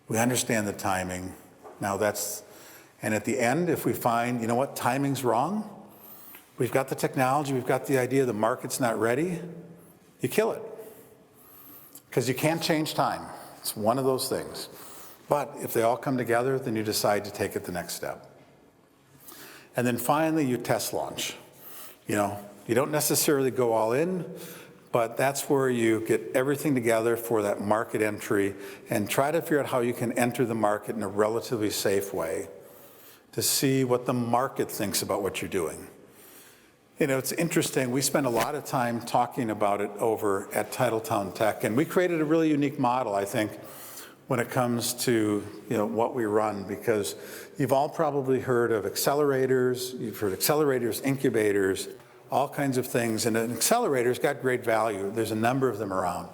we understand the timing. Now and at the end, if we find, you know what, timing's wrong, we've got the technology, we've got the idea, the market's not ready, you kill it. Because you can't change time. It's one of those things. But if they all come together, then you decide to take it the next step. And then finally, you test launch. You don't necessarily go all in, but that's where you get everything together for that market entry and try to figure out how you can enter the market in a relatively safe way to see what the market thinks about what you're doing. It's interesting, we spend a lot of time talking about it over at TitletownTech, and we created a really unique model, I think, when it comes to what we run, because you've all probably heard of accelerators, you've heard accelerators, incubators, all kinds of things, and an accelerator's got great value. There's a number of them around.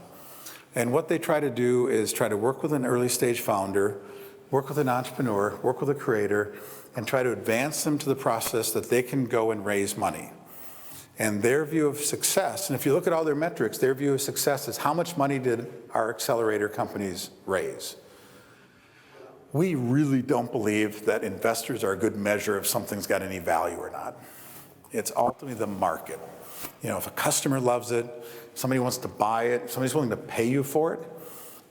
And what they try to do is try to work with an early stage founder, work with an entrepreneur, work with a creator, and try to advance them to the process that they can go and raise money. And their view of success, and if you look at all their metrics, their view of success is how much money did our accelerator companies raise? We really don't believe that investors are a good measure if something's got any value or not. It's ultimately the market. If a customer loves it, somebody wants to buy it, somebody's willing to pay you for it,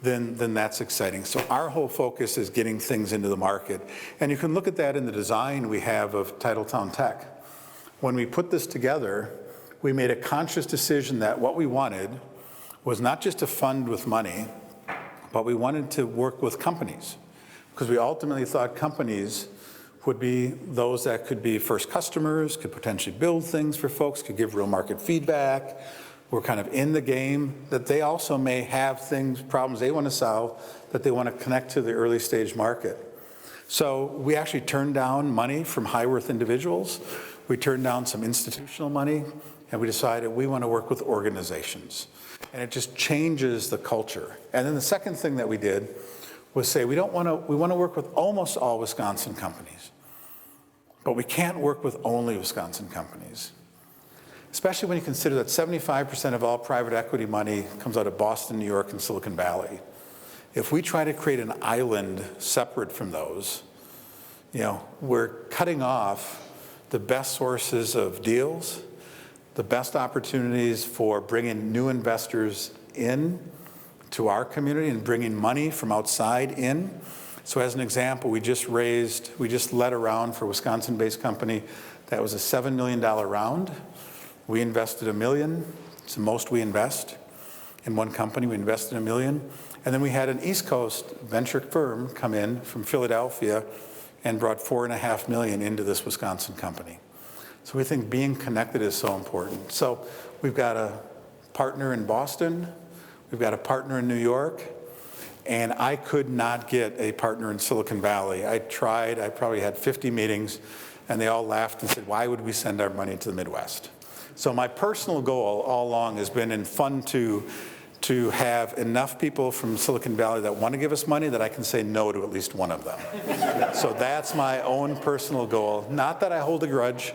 then that's exciting. So our whole focus is getting things into the market. And you can look at that in the design we have of TitletownTech. When we put this together, we made a conscious decision that what we wanted was not just to fund with money, but we wanted to work with companies. Because we ultimately thought companies would be those that could be first customers, could potentially build things for folks, could give real market feedback. We're kind of in the game, that they also may have problems they want to solve, that they want to connect to the early stage market. So we actually turned down money from high worth individuals. We turned down some institutional money, and we decided we want to work with organizations. And it just changes the culture. And then the second thing that we did was say we want to work with almost all Wisconsin companies. But we can't work with only Wisconsin companies. Especially when you consider that 75% of all private equity money comes out of Boston, New York, and Silicon Valley. If we try to create an island separate from those, we're cutting off the best sources of deals, the best opportunities for bringing new investors in to our community and bringing money from outside in. So as an example, we just led a round for a Wisconsin-based company that was a $7 million round. We invested $1 million. It's the most we invest in one company. We invested $1 million. And then we had an East Coast venture firm come in from Philadelphia and brought $4.5 million into this Wisconsin company. So we think being connected is so important. So we've got a partner in Boston, we've got a partner in New York, and I could not get a partner in Silicon Valley. I tried, I probably had 50 meetings, and they all laughed and said, why would we send our money to the Midwest? So my personal goal all along has been in fund to have enough people from Silicon Valley that want to give us money that I can say no to at least one of them. So that's my own personal goal. Not that I hold a grudge,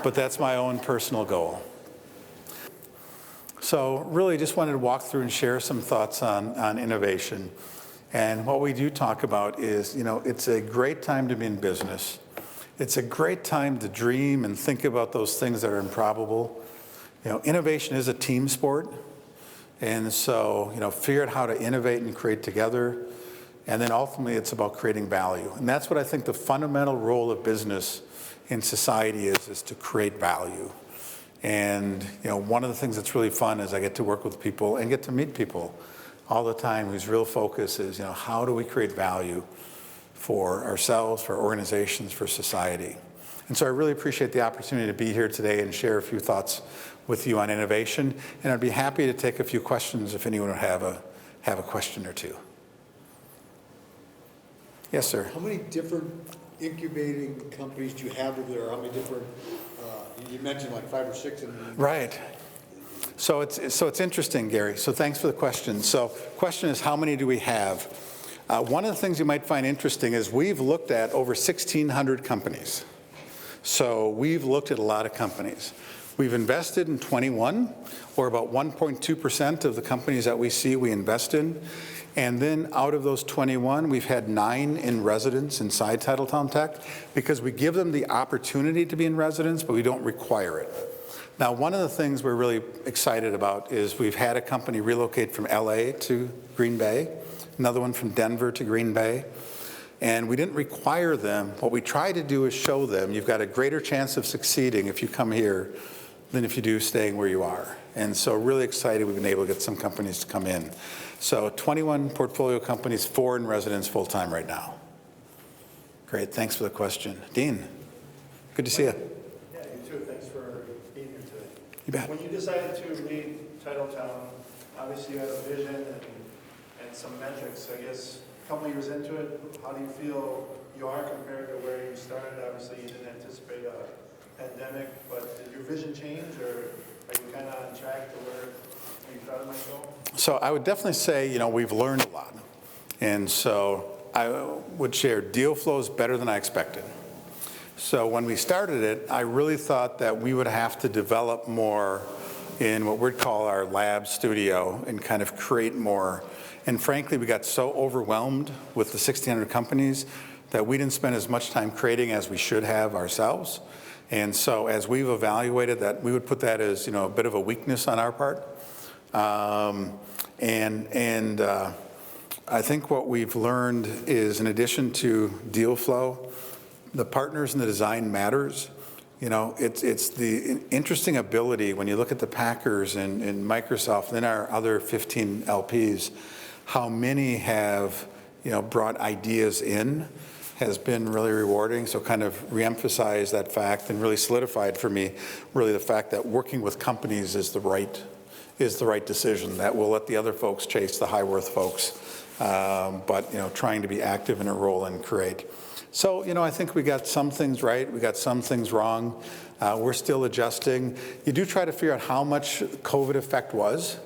but that's my own personal goal. So really just wanted to walk through and share some thoughts on innovation. And what we do talk about is, it's a great time to be in business. It's a great time to dream and think about those things that are improbable. Innovation is a team sport. And so, figure out how to innovate and create together. And then ultimately, it's about creating value. And that's what I think the fundamental role of business in society is to create value. And, one of the things that's really fun is I get to work with people and get to meet people all the time whose real focus is, how do we create value for ourselves, for organizations, for society. And so I really appreciate the opportunity to be here today and share a few thoughts with you on innovation. And I'd be happy to take a few questions if anyone would have a question or two. Yes, sir. How many different incubating companies do you have over there? How many different, you mentioned like 5 or 6. Right. So it's interesting, Gary. So thanks for the question. So question is, how many do we have? One of the things you might find interesting is we've looked at over 1,600 companies. So we've looked at a lot of companies. We've invested in 21, or about 1.2% of the companies that we see we invest in. And then out of those 21, we've had 9 in residence inside TitletownTech because we give them the opportunity to be in residence, but we don't require it. Now, one of the things we're really excited about is we've had a company relocate from LA to Green Bay, another one from Denver to Green Bay, and we didn't require them. What we try to do is show them you've got a greater chance of succeeding if you come here than if you do staying where you are. And so really excited we've been able to get some companies to come in. So 21 portfolio companies, 4 in residence full-time right now. Great, thanks for the question. Dean, good to see you. Yeah, you too. Thanks for being here today. You bet. When you decided to lead Titletown, obviously you had a vision and some metrics. I guess a couple of years into it, how do you feel you are compared to where you started? Obviously you didn't anticipate a pandemic, but did your vision change, or are you kind of on track to where you thought it might go? So I would definitely say, we've learned a lot. And so I would share deal flow is better than I expected. So when we started it, I really thought that we would have to develop more in what we'd call our lab studio and kind of create more. And frankly, we got so overwhelmed with the 1,600 companies that we didn't spend as much time creating as we should have ourselves. And so as we've evaluated that, we would put that as, a bit of a weakness on our part. I think what we've learned is, in addition to deal flow, the partners and the design matters. It's the interesting ability when you look at the Packers and Microsoft and then our other 15 LPs, how many have, brought ideas in has been really rewarding. So kind of reemphasize that fact and really solidified for me really the fact that working with companies is the right decision, that we'll let the other folks chase the high worth folks, but trying to be active in a role and create. So I think we got some things right, we got some things wrong. We're still adjusting. You do try to figure out how much COVID effect was,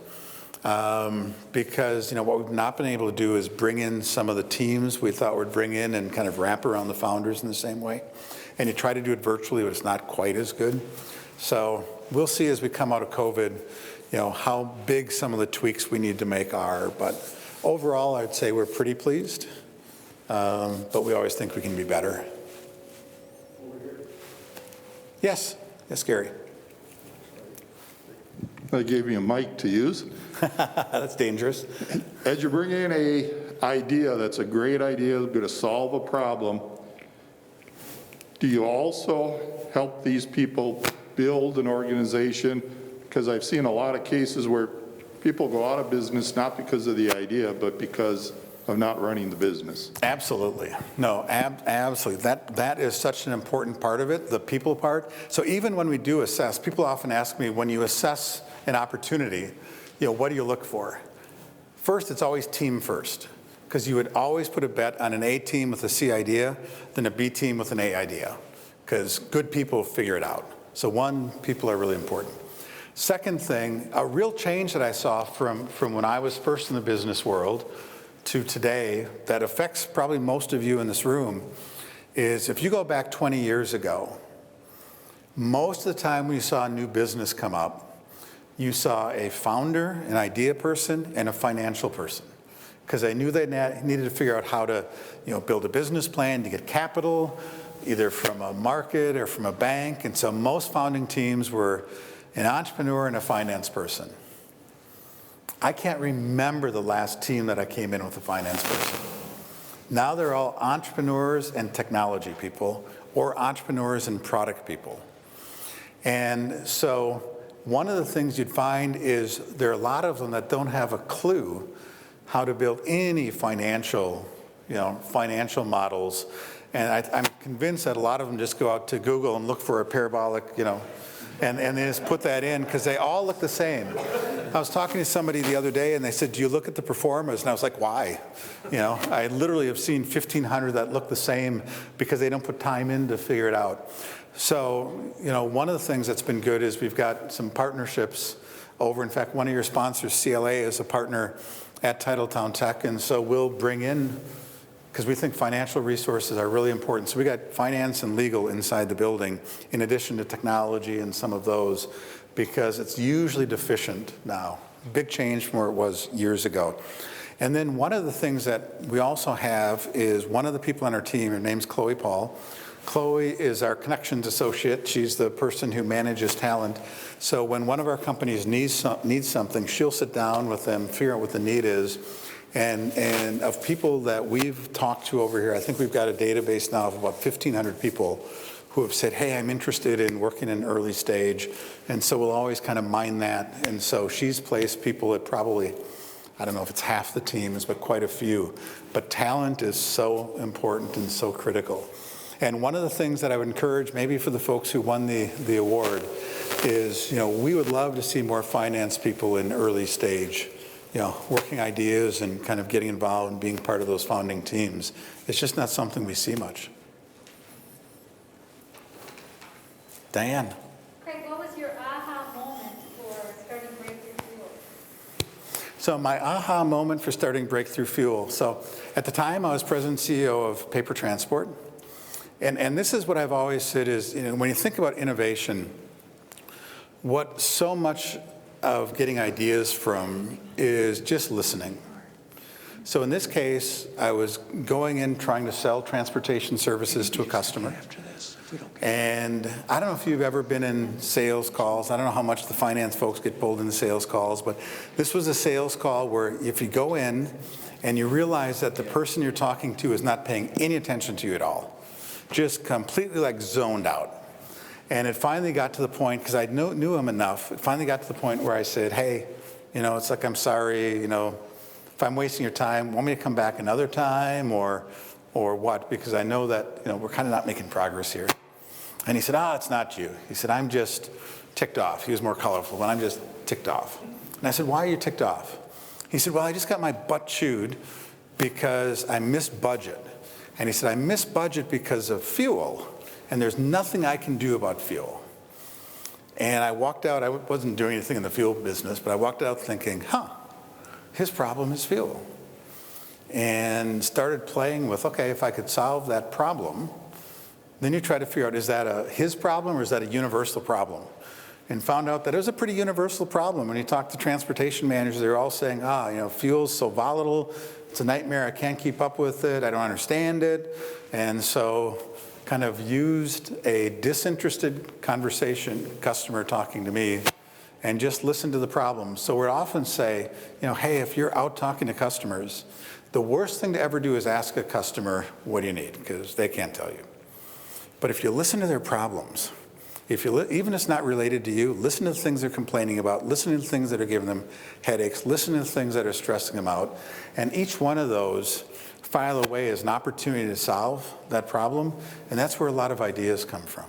because what we've not been able to do is bring in some of the teams we thought we'd bring in and kind of wrap around the founders in the same way. And you try to do it virtually, but it's not quite as good. So we'll see as we come out of COVID, how big some of the tweaks we need to make are. But overall, I'd say we're pretty pleased, but we always think we can be better. Yes, Gary. I gave you a mic to use. That's dangerous. As you bring in an idea that's a great idea, going to solve a problem, do you also help these people build an organization? Because I've seen a lot of cases where people go out of business not because of the idea, but because of not running the business. Absolutely. No, absolutely. That is such an important part of it, the people part. So even when we do assess, people often ask me, when you assess an opportunity, what do you look for? First, it's always team first, because you would always put a bet on an A team with a C idea than a B team with an A idea, because good people figure it out. So people are really important. Second thing, a real change that I saw from when I was first in the business world to today that affects probably most of you in this room is if you go back 20 years ago, most of the time when you saw a new business come up, you saw a founder, an idea person, and a financial person, because they knew they needed to figure out how to build a business plan to get capital, either from a market or from a bank. And so most founding teams were an entrepreneur and a finance person. I can't remember the last team that I came in with a finance person. Now they're all entrepreneurs and technology people, or entrepreneurs and product people. And so one of the things you'd find is there are a lot of them that don't have a clue how to build any financial models. And I'm convinced that a lot of them just go out to Google and look for a parabolic, And they just put that in because they all look the same. I was talking to somebody the other day and they said, do you look at the performers? And I was like, why? You know, I literally have seen 1,500 that look the same because they don't put time in to figure it out. So, you know, one of the things that's been good is we've got some partnerships over. In fact, one of your sponsors, CLA, is a partner at TitletownTech, and so we'll bring in, because we think financial resources are really important. So we got finance and legal inside the building, in addition to technology and some of those, because it's usually deficient now. Big change from where it was years ago. And then one of the things that we also have is one of the people on our team, her name's Chloe Paul. Chloe is our connections associate. She's the person who manages talent. So when one of our companies needs something, she'll sit down with them, figure out what the need is. And of people that we've talked to over here, I think we've got a database now of about 1,500 people who have said, hey, I'm interested in working in early stage. And so we'll always kind of mine that. And so she's placed people at probably, I don't know if it's half the teams, but quite a few. But talent is so important and so critical. And one of the things that I would encourage, maybe for the folks who won the award, is, you know, we would love to see more finance people in early stage, you know, working ideas and kind of getting involved and being part of those founding teams. It's just not something we see much. Diane. Craig, what was your aha moment for starting Breakthrough Fuel? So my aha moment for starting Breakthrough Fuel. So at the time, I was president and CEO of Paper Transport. And this is what I've always said is, you know, when you think about innovation, what so much of getting ideas from is just listening. So in this case, I was going in trying to sell transportation services to a customer. And I don't know if you've ever been in sales calls. I don't know how much the finance folks get pulled into sales calls, but this was a sales call where if you go in and you realize that the person you're talking to is not paying any attention to you at all, just completely like zoned out. And it finally got to the point, because I knew him enough, it finally got to the point where I said, hey, you know, it's like, I'm sorry, you know, if I'm wasting your time, want me to come back another time or what? Because I know that, you know, we're kind of not making progress here. And he said, it's not you. He said, I'm just ticked off. He was more colorful, but I'm just ticked off. And I said, why are you ticked off? He said, well, I just got my butt chewed because I missed budget. And he said, I missed budget because of fuel, and there's nothing I can do about fuel. And I walked out, I wasn't doing anything in the fuel business, but I walked out thinking, his problem is fuel. And started playing with, okay, if I could solve that problem, then you try to figure out, is that his problem or is that a universal problem? And found out that it was a pretty universal problem. When you talk to transportation managers, they're all saying, you know, fuel's so volatile, it's a nightmare, I can't keep up with it, I don't understand it. And so kind of used a disinterested conversation, customer talking to me, and just listen to the problem. So we'd often say, you know, hey, if you're out talking to customers, the worst thing to ever do is ask a customer, what do you need? Because they can't tell you. But if you listen to their problems, even if it's not related to you, listen to the things they're complaining about, listen to the things that are giving them headaches, listen to the things that are stressing them out, and each one of those file away as an opportunity to solve that problem, and that's where a lot of ideas come from.